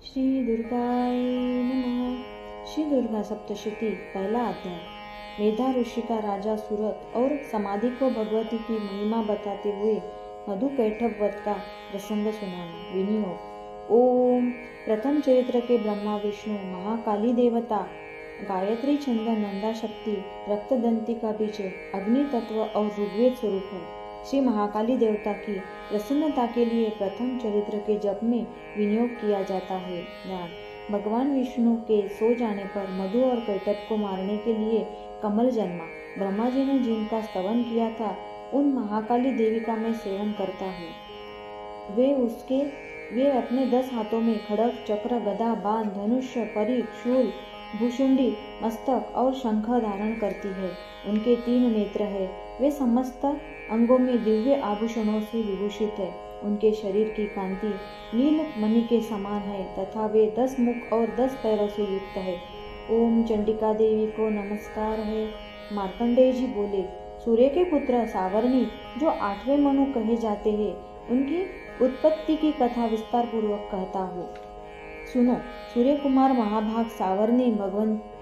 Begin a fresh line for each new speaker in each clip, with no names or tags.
श्री दुर्गाय नमः। श्री दुर्गा सप्तशती पहला अध्याय। मेधा ऋषि का राजा सूरत और समाधि को भगवती की महिमा बताते हुए मधु कैटभ वध का प्रसंग सुनाना। विनियोग। ओम। प्रथम चरित्र के ब्रह्मा विष्णु महाकाली देवता गायत्री छंद नंदा शक्ति रक्तदंती का बीज अग्नि तत्व और ऋग्वेद स्वरूप है। श्री महाकाली देवता की प्रसन्नता के लिए प्रथम चरित्र के जप में विनियोग किया जाता है। ज्ञान। भगवान विष्णु के सो जाने पर मधु और कैटभ को मारने के लिए कमल जन्मा। ब्रह्मा जी ने जिनका स्तवन किया था उन महाकाली देवी का मैं सेवन करता हूँ। वे अपने 10 हाथों में खड्ग चक्र गदा बाण धनुष्य परिघ शूल भूषुंडी मस्तक और शंख धारण करती है। उनके 3 नेत्र है। वे समस्त अंगों में दिव्य आभूषणों से विभूषित है। उनके शरीर की कांति नील मणि के समान है तथा वे 10 मुख और 10 पैरों से युक्त है। ओम चंडिका देवी को नमस्कार है। मार्कंडेय जी बोले, सूर्य के पुत्र सावर्णी जो 8वें मनु कहे जाते हैं, उनकी उत्पत्ति की कथा विस्तार पूर्वक कहता हूँ। सुनो। सूर्य कुमार महाभाग सावर्णी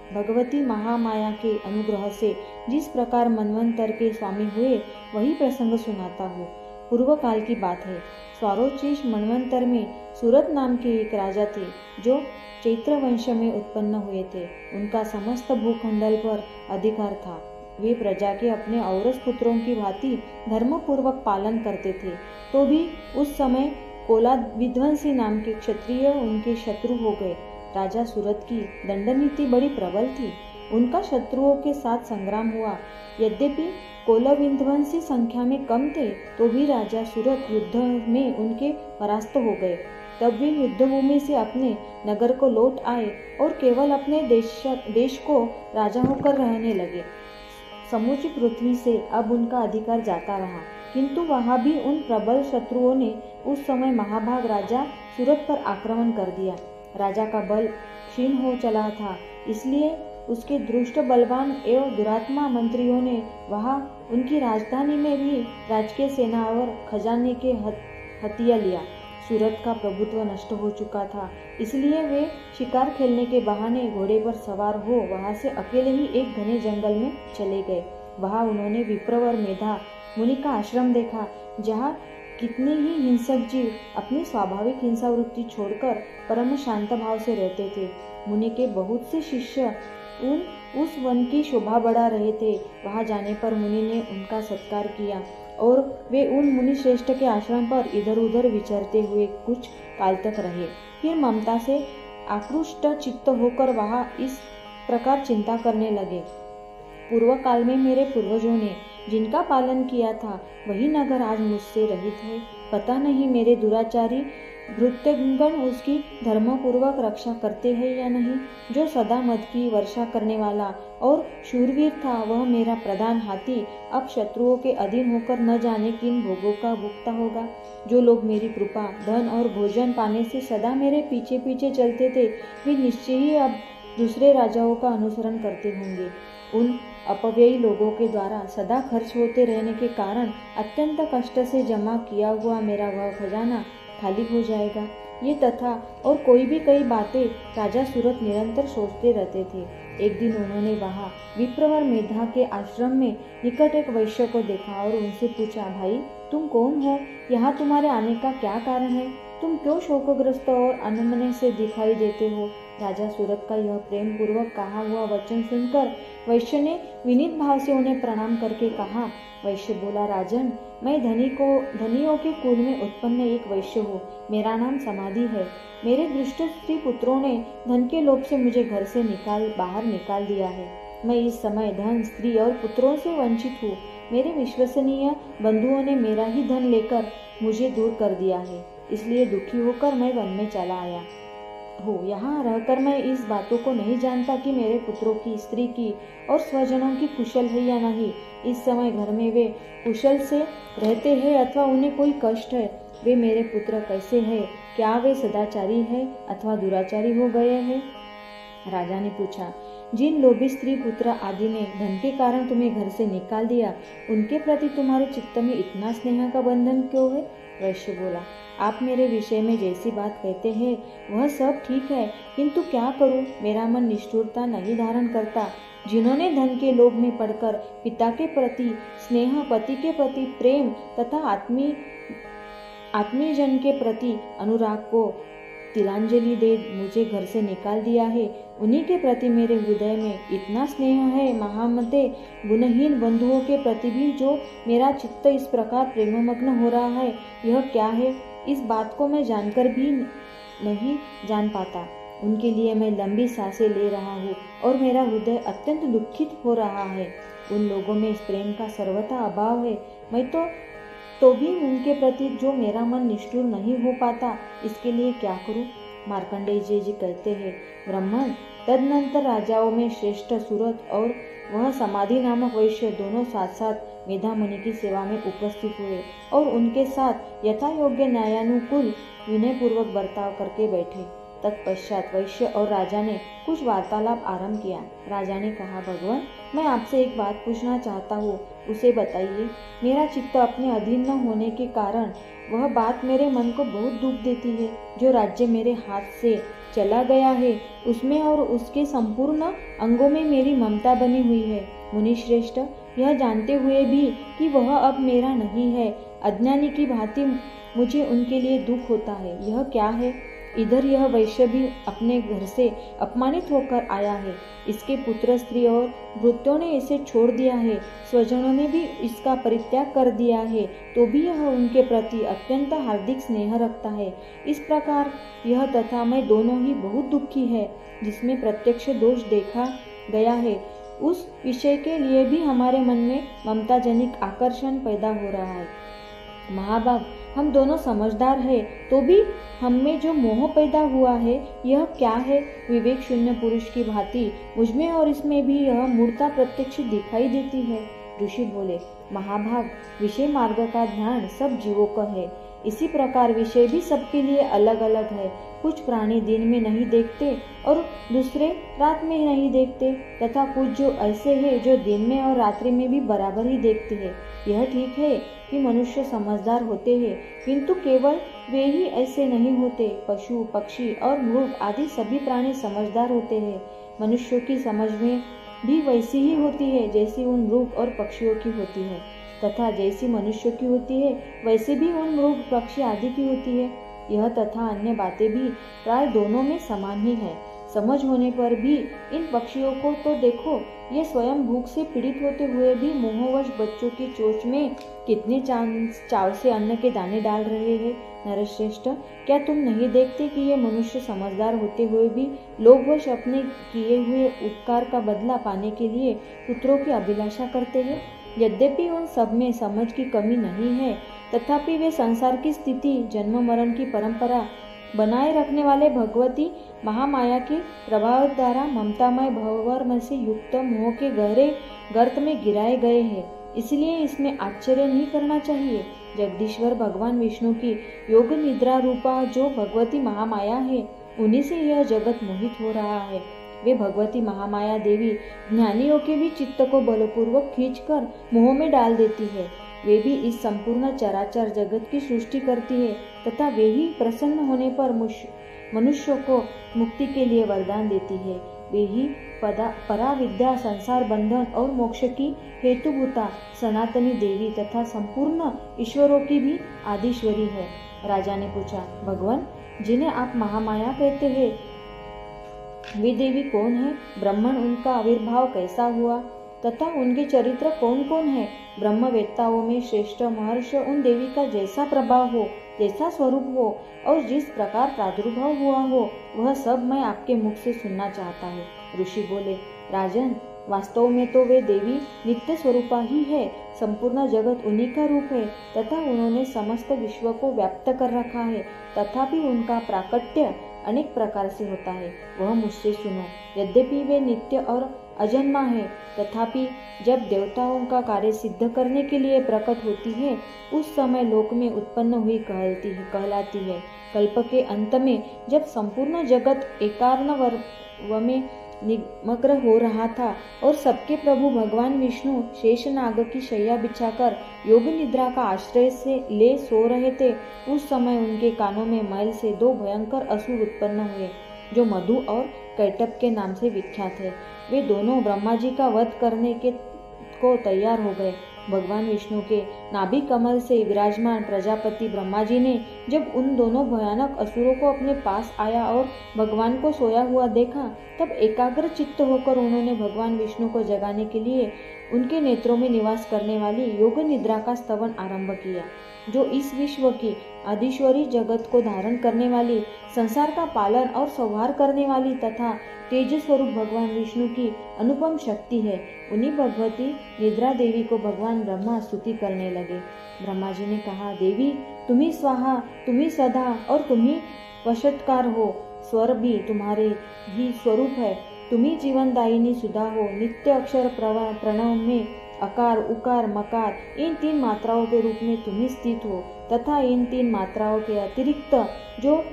भगवती महामाया के अनुग्रह से जिस प्रकार मनवंतर के स्वामी हुए वही प्रसंग सुनाता हूँ। पूर्व काल की बात है। स्वारोचिष मनवंतर में सूरत नाम के एक राजा थे जो चैत्र वंश में उत्पन्न हुए थे। उनका समस्त भूखंडल पर अधिकार था। वे प्रजा के अपने औरस पुत्रों की भांति धर्म पूर्वक पालन करते थे। तो भी उस समय कोला विध्वंसी नाम के क्षत्रिय उनके शत्रु हो गए। राजा सूरत की दंड नीति बड़ी प्रबल थी। उनका शत्रुओं के साथ संग्राम हुआ। यद्यपि कोला विध्वंसी संख्या में कम थे तो भी राजा सूरत युद्ध में उनके परास्त हो गए। तब वे युद्धभूमि से अपने नगर को लौट आए और केवल अपने देश को राजा होकर रहने लगे। समूची पृथ्वी से अब उनका अधिकार जाता रहा, किंतु वहां भी उन प्रबल शत्रुओं ने उस समय महाभाग राजा सूरत पर आक्रमण कर दिया। राजा का बल क्षीण हो चला था, इसलिए उसके दुष्ट बलवान एवं दुरात्मा मंत्रियों ने वहां उनकी राजधानी में भी राजकीय सेना और खजाने के हथिया लिया। सूरत का प्रभुत्व नष्ट हो चुका था, इसलिए वे शिकार खेलने के बहाने घोड़े पर सवार हो वहां से अकेले ही एक घने जंगल में चले गए। वहां उन्होंने विप्रवर मेधा मुनि का आश्रम देखा, जहाँ कितने ही हिंसक जीव अपनी स्वाभाविक हिंसा वृत्ति छोड़कर परम शांत भाव से रहते थे। मुनि के बहुत से शिष्य उस वन की शोभा बढ़ा रहे थे। वहां जाने पर मुनि ने उनका सत्कार किया और वे उन मुनि श्रेष्ठ के आश्रम पर इधर उधर विचरते हुए कुछ काल तक रहे। फिर ममता से आकृष्ट चित्त होकर वहां इस प्रकार चिंता करने लगे, पूर्व काल में मेरे पूर्वजों ने जिनका पालन किया था वही नगर आज मुझसे रहित है। पता नहीं मेरे दुराचारी भृत्यगण उसकी धर्मपूर्वक रक्षा करते हैं या नहीं। जो सदा मद की वर्षा करने वाला और शूरवीर था वह मेरा प्रधान हाथी अब शत्रुओं के अधीन होकर न जाने किन भोगों का भुगता होगा। जो लोग मेरी कृपा धन और भोजन पाने से सदा मेरे पीछे पीछे चलते थे वे निश्चय ही अब दूसरे राजाओं का अनुसरण करते होंगे। उन अपव्ययी लोगों के द्वारा सदा खर्च होते रहने के कारण अत्यंत कष्ट से जमा किया हुआ मेरा वह खजाना खाली हो जाएगा। ये तथा और कोई भी कई बातें राजा सूरत निरंतर सोचते रहते थे। एक दिन उन्होंने वहां विप्रवर मेधा के आश्रम में निकट एक वैश्य को देखा और उनसे पूछा, भाई तुम कौन हो? यहाँ तुम्हारे आने का क्या कारण है? तुम क्यों शोकग्रस्त और अनमने से दिखाई देते हो? राजा सूरत का यह प्रेम पूर्वक कहा हुआ वचन सुनकर वैश्य ने विनीत भाव से उन्हें प्रणाम करके कहा। वैश्य बोला, राजन, मैं धनियों के कुल में उत्पन्न एक वैश्य हूँ। मेरा नाम समाधि है। मेरे दुष्ट स्त्री पुत्रों ने धन के लोभ से मुझे घर से बाहर निकाल दिया है। मैं इस समय धन स्त्री और पुत्रों से वंचित हूँ। मेरे विश्वसनीय बंधुओं ने मेरा ही धन लेकर मुझे दूर कर दिया है, इसलिए दुखी होकर मैं वन में चला आया हूँ। यहाँ रहकर मैं इस बातों को नहीं जानता कि मेरे पुत्रों की, स्त्री की और स्वजनों की कुशल है या नहीं। इस समय घर में वे कुशल से रहते हैं अथवा उन्हें कोई कष्ट है। वे मेरे पुत्र कैसे हैं? क्या वे सदाचारी है अथवा दुराचारी हो गए हैं? राजा ने पूछा, जिन लोभी स्त्री पुत्र आदि ने धन के कारण तुम्हें घर से निकाल दिया, उनके प्रति तुम्हारे चित्त में इतना स्नेह का बंधन क्यों है? वैश्य बोला, आप मेरे विषय में जैसी बात कहते हैं वह सब ठीक है, किंतु क्या करूं, मेरा मन निष्ठुरता नहीं धारण करता। जिन्होंने धन के लोभ में पड़कर पिता के प्रति स्नेह, पति के प्रति प्रेम तथा आत्मीयजन के प्रति अनुराग को तिलांजलि दे मुझे घर से निकाल दिया है, उन्हीं के प्रति मेरे हृदय में इतना स्नेह है। महामते, गुणहीन बंधुओं के प्रति भी जो मेरा चित्त इस प्रकार प्रेममग्न हो रहा है, यह क्या है? इस बात को मैं जानकर भी नहीं जान पाता। उनके लिए मैं लंबी सांसें ले रहा हूँ और मेरा हृदय अत्यंत दुखित हो रहा है। उन लोगों में इस प्रेम का सर्वथा अभाव है। मैं तो भी उनके प्रति जो मेरा मन निष्ठुर नहीं हो पाता, इसके लिए क्या करूं? मार्कंडेय जी कहते हैं, ब्राह्मण, तदनंतर राजाओं में श्रेष्ठ सूरत और वह समाधि नामक वैश्य दोनों साथ साथ मेधामणि की सेवा में उपस्थित हुए और उनके साथ यथा योग्य न्यायानुकूल विनयपूर्वक बर्ताव करके बैठे। तत्पश्चात वैश्य और राजा ने कुछ वार्तालाप आरंभ किया। राजा ने कहा, भगवान, मैं आपसे एक बात पूछना चाहता हूँ, उसे बताइए। मेरा चित्त अपने अधीन न होने के कारण वह बात मेरे मन को बहुत दुख देती है। जो राज्य मेरे हाथ से चला गया है, उसमें और उसके संपूर्ण अंगों में मेरी ममता बनी हुई है। मुनि श्रेष्ठ, यह जानते हुए भी कि वह अब मेरा नहीं है, अज्ञानी की भांति मुझे उनके लिए दुख होता है। यह क्या है? इधर यह वैश्य भी अपने घर से अपमानित होकर आया है, इसके पुत्र, स्त्री और भृत्यों ने इसे छोड़ दिया है, स्वजनों ने भी इसका परित्याग कर दिया है, तो भी यह उनके प्रति अत्यंत हार्दिक स्नेह रखता है। इस प्रकार यह तथा मैं दोनों ही बहुत दुखी है। जिसमें प्रत्यक्ष दोष देखा गया है, उस विषय के लिए भी हमारे मन में ममताजनिक आकर्षण पैदा हो रहा है। महाभाग, हम दोनों समझदार हैं, तो भी हम में जो मोह पैदा हुआ है, यह क्या है? विवेक शून्य पुरुष की भांति मुझमें और इसमें भी यह मूर्ता प्रत्यक्ष दिखाई देती है। ऋषि बोले, महाभाग, विषय मार्ग का ध्यान सब जीवों का है। इसी प्रकार विषय भी सबके लिए अलग अलग है। कुछ प्राणी दिन में नहीं देखते और दूसरे रात में नहीं देखते, तथा कुछ जो ऐसे हैं जो दिन में और रात्रि में भी बराबर ही देखते हैं। यह ठीक है कि मनुष्य समझदार होते हैं, किंतु केवल वे ही ऐसे नहीं होते। पशु, पक्षी और मृग आदि सभी प्राणी समझदार होते हैं। मनुष्यों की समझ में भी वैसी ही होती है जैसी उन मृग और पक्षियों की होती है, तथा जैसी मनुष्यों की होती है वैसे भी उन मृग, पक्षी आदि की होती है। यह तथा अन्य बातें भी प्राय दोनों में समान ही है। समझ होने पर भी इन पक्षियों को तो देखो, ये स्वयं भूख से पीड़ित होते हुए भी मोहवश बच्चों की चोंच में कितने चाव से अन्न के दाने डाल रहे हैं। नरश्रेष्ठ, क्या तुम नहीं देखते कि ये मनुष्य समझदार होते हुए भी लोभवश अपने किए हुए उपकार का बदला पाने के लिए पुत्रों की अभिलाषा करते हैं? यद्यपि उन सब में समझ की कमी नहीं है, तथापि वे संसार की स्थिति, जन्म मरण की परंपरा बनाए रखने वाले भगवती महामाया के प्रभाव द्वारा ममतामय भंवर में से युक्त मोह के गहरे गर्त में गिराए गए हैं। इसलिए इसमें आश्चर्य नहीं करना चाहिए। जगदीश्वर भगवान विष्णु की योग निद्रा रूपा जो भगवती महामाया है, उन्हीं से यह जगत मोहित हो रहा है। वे भगवती महामाया देवी ज्ञानियों के भी चित्त को बलपूर्वक खींचकर मोह में डाल देती है। वे भी इस संपूर्ण चराचर जगत की सृष्टि करती है, तथा वे ही प्रसन्न होने पर मनुष्यों को मुक्ति के लिए वरदान देती है। वे ही पराविद्या, संसार बंधन और मोक्ष की हेतुभूता सनातनी देवी तथा संपूर्ण ईश्वरों की भी आदिश्वरी है। राजा ने पूछा, भगवान, जिन्हें आप महामाया कहते हैं, वे देवी कौन है? ब्राह्मण, उनका आविर्भाव कैसा हुआ तथा उनके चरित्र कौन कौन है? ब्रह्मवेत्ताओं में श्रेष्ठ महर्षि उन देवी का जैसा प्रभाव हो, जैसा स्वरूप हो और जिस प्रकार प्रादुर्भाव हुआ हो, वह सब मैं आपके मुख से सुनना चाहता हूँ। ऋषि बोले, राजन, वास्तव में तो वे देवी नित्य स्वरूपा ही है। संपूर्ण जगत उन्हीं का रूप है तथा उन्होंने समस्त विश्व को व्याप्त कर रखा है, तथापि उनका प्राकट्य अनेक प्रकार से होता है। वह मुझसे सुनो। यद्यपि वे नित्य और अजन्मा है, तथापि जब देवताओं का कार्य सिद्ध करने के लिए प्रकट होती है, उस समय लोक में उत्पन्न हुई कहलाती है। कल्प के अंत में जब संपूर्ण जगत एकार्ण में निमग्न हो रहा था और सबके प्रभु भगवान विष्णु शेषनाग की शैया बिछाकर योग निद्रा का आश्रय से ले सो रहे थे, उस समय उनके कानों में मैल से दो भयंकर असुर उत्पन्न हुए, जो मधु और कैटभ के नाम से विख्यात है। वे दोनों ब्रह्मा जी का वध करने को तैयार हो गए। भगवान विष्णु के नाभि कमल से विराजमान प्रजापति ब्रह्मा जी ने जब उन दोनों भयानक असुरों को अपने पास आया और भगवान को सोया हुआ देखा, तब एकाग्र चित्त होकर उन्होंने भगवान विष्णु को जगाने के लिए उनके नेत्रों में निवास करने वाली योग निद्रा का स्तवन आरंभ किया, जो इस विश्व की आदिश्वरी जगत को धारण करने वाली, संसार का पालन और संहार करने वाली तथा तेज स्वरूप भगवान विष्णु की अनुपम शक्ति है। उन्हीं भगवती निद्रा देवी को भगवान ब्रह्मा स्तुति करने लगे। ब्रह्मा जी ने कहा, देवी तुम्ही स्वाहा, तुम्ही सदा और तुम्ही वशत्कार हो। स्वर भी तुम्हारे ही स्वरूप है। तुम्ही जीवनदायिनी सुधा हो। नित्य अक्षर प्रणव में अकार, उकार, मकार इन तीन मात्राओं के रूप में तुम्ही स्थित हो तथा इन तीन मात्राओं के अतिरिक्त जो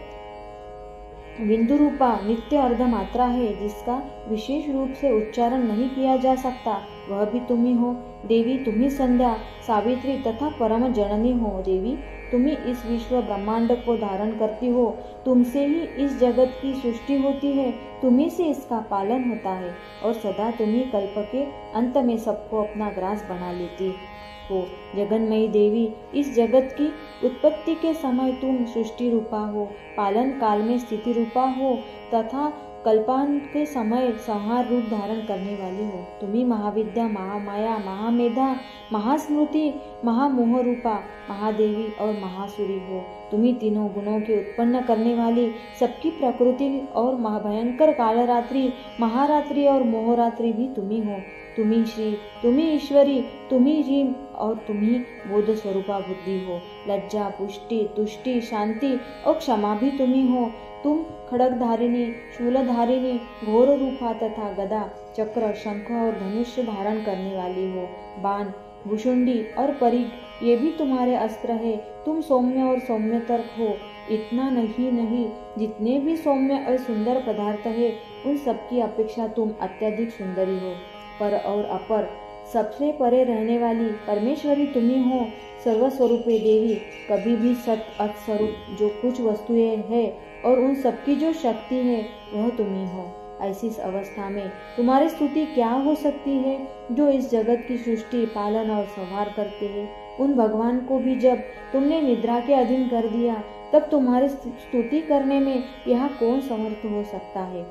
बिंदु रूपा नित्य अर्ध मात्रा है, जिसका विशेष रूप से उच्चारण नहीं किया जा सकता, वह भी तुम्ही हो। देवी तुम्ही संध्या, सावित्री तथा परम जननी हो। देवी तुम्ही इस विश्व ब्रह्मांड को धारण करती हो। तुमसे ही इस जगत की सृष्टि होती है, तुम्ही से इसका पालन होता है और सदा तुम्ही कल्प के अंत में सबको अपना ग्रास बना लेती हो। जगन्मयी देवी, इस जगत की उत्पत्ति के समय तुम सृष्टि रूपा हो, पालन काल में स्थिति रूपा हो तथा कल्पांत के समय संहार रूप धारण करने वाली हो। तुम्ही महाविद्या, महामाया, महामेधा, महास्मृति, महामोह रूपा महादेवी और महासुरी हो। तुम्ही तीनों गुणों के उत्पन्न करने वाली, सबकी प्रकृति और महाभयंकर कालरात्रि, महारात्रि और मोहरात्रि भी तुम्ही हो। तुम्ही श्री, तुम्ही ईश्वरी, तुम्ही जीव और तुम्ही बोध स्वरूपा बुद्धि हो। लज्जा, पुष्टि, तुष्टि, शांति और क्षमा भी तुम्ही हो। तुम खड्गधारिणी, शूलधारिणी, घोर रूपा तथा गदा, चक्र, शंख और धनुष धारण करने वाली हो। बाण, भुषुंडी और परिघ ये भी तुम्हारे अस्त्र है। तुम सौम्य और सौम्यतर हो। इतना नहीं, जितने भी सौम्य और सुंदर पदार्थ है, उन सबकी अपेक्षा तुम अत्यधिक सुंदरी हो। पर और अपर, सबसे परे रहने वाली परमेश्वरी तुम्ही हो। सर्वस्वरूपे देवी, कभी भी सत अत स्वरूप जो कुछ वस्तुएं है और उन सबकी जो शक्ति है, वह तुम्ही हो। ऐसी अवस्था में तुम्हारी स्तुति क्या हो सकती है, जो इस जगत की सृष्टि, पालन और संहार करते हैं। उन भगवान को भी जब तुमने निद्रा के अधीन कर दिया, तब तुम्हारी स्तुति करने में यहाँ कौन समर्थ हो सकता है।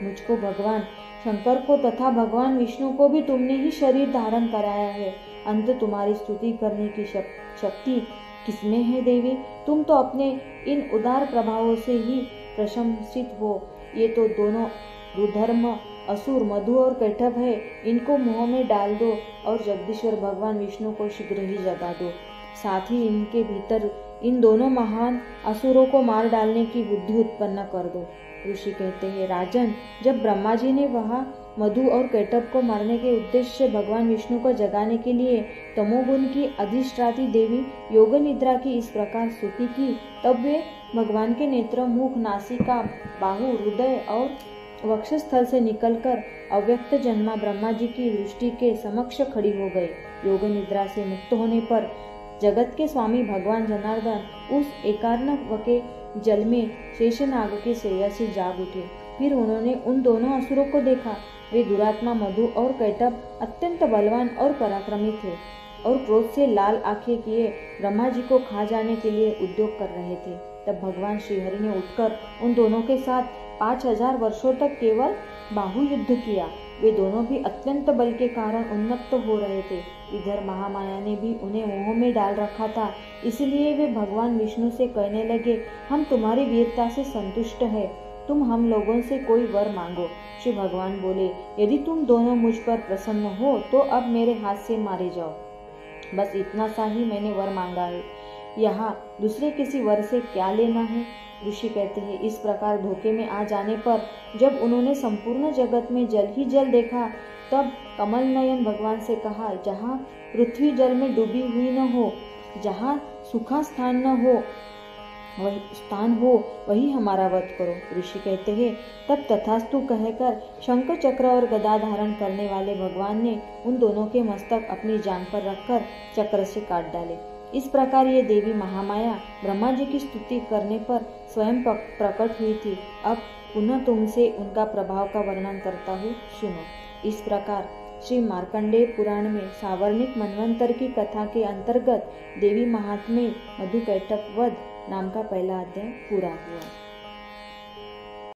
मुझको भगवान शंकर को तथा भगवान विष्णु को भी तुमने ही शरीर धारण कराया है। अंत तुम्हारी स्तुति करने की शक्ति किसमें है देवी? तुम तो अपने इन उदार प्रभावों से ही प्रशंसित हो। ये तो दोनों दुर्धर्म असुर मधु और कैटभ है, इनको मुंह में डाल दो और जगदीश्वर भगवान विष्णु को शीघ्र ही जगा दो। साथ ही इनके भीतर इन दोनों महान असुरों को मार डालने की बुद्धि उत्पन्न कर दो। ऋषि कहते हैं, राजन, जब ब्रह्मा जी ने वहाँ मधु और कैटभ को मारने के उद्देश्य से भगवान विष्णु को जगाने के लिए तमोगुण की अधिष्ठात्री देवी योग निद्रा की इस प्रकार स्तुति की, तब वे भगवान के नेत्र, मुख, नासिका, बाहु, हृदय और वक्षस्थल से निकलकर अव्यक्त जन्मा ब्रह्मा जी की दृष्टि के समक्ष खड़ी हो गए। योग निद्रा से मुक्त होने पर जगत के स्वामी भगवान जनार्दन उस एकार्णव के जल में शेषनाग के शैया से जाग उठे। फिर उन्होंने उन दोनों असुरों को देखा। वे दुरात्मा मधु और कैटभ अत्यंत बलवान और पराक्रमी थे और क्रोध से लाल आंखें किए ब्रह्मा जी को खा जाने के लिए उद्योग कर रहे थे। तब भगवान श्रीहरि ने उठकर उन दोनों के साथ 5000 वर्षों तक केवल बाहु युद्ध किया। वे दोनों भी अत्यंत बल के कारण उन्मत्त हो रहे थे। इधर महामाया ने भी उन्हें मोह में डाल रखा था, इसलिए वे भगवान विष्णु से कहने लगे, हम तुम्हारी वीरता से संतुष्ट है, तुम हम लोगों से कोई वर मांगो। श्री भगवान बोले, यदि तुम दोनों मुझ पर प्रसन्न हो तो अब मेरे हाथ से मारे जाओ। बस इतना सा ही मैंने वर मांगा है, यहाँ दूसरे किसी वर से क्या लेना है। ऋषि कहते हैं, इस प्रकार धोखे में आ जाने पर जब उन्होंने संपूर्ण जगत में जल ही जल देखा, तब कमल नयन भगवान से कहा, जहाँ पृथ्वी जल में डूबी हुई न हो, जहाँ सूखा स्थान न हो, वही स्थान हो वही हमारा वध करो। ऋषि कहते हैं, तब तथास्तु कहकर शंख चक्र और गदा धारण करने वाले भगवान ने उन दोनों के मस्तक अपनी जांघ पर रखकर चक्र से काट डाले। इस प्रकार ये देवी महामाया ब्रह्मा जी की स्तुति करने पर स्वयं प्रकट हुई थी। अब पुनः तुमसे उनका प्रभाव का वर्णन करता हूँ, सुनो। इस प्रकार श्री मार्कंडेय पुराण में सावर्णिक मनवंतर की कथा के अंतर्गत देवी महात्म्य मधुकैटभ वध नाम का पहला अध्याय पूरा हुआ।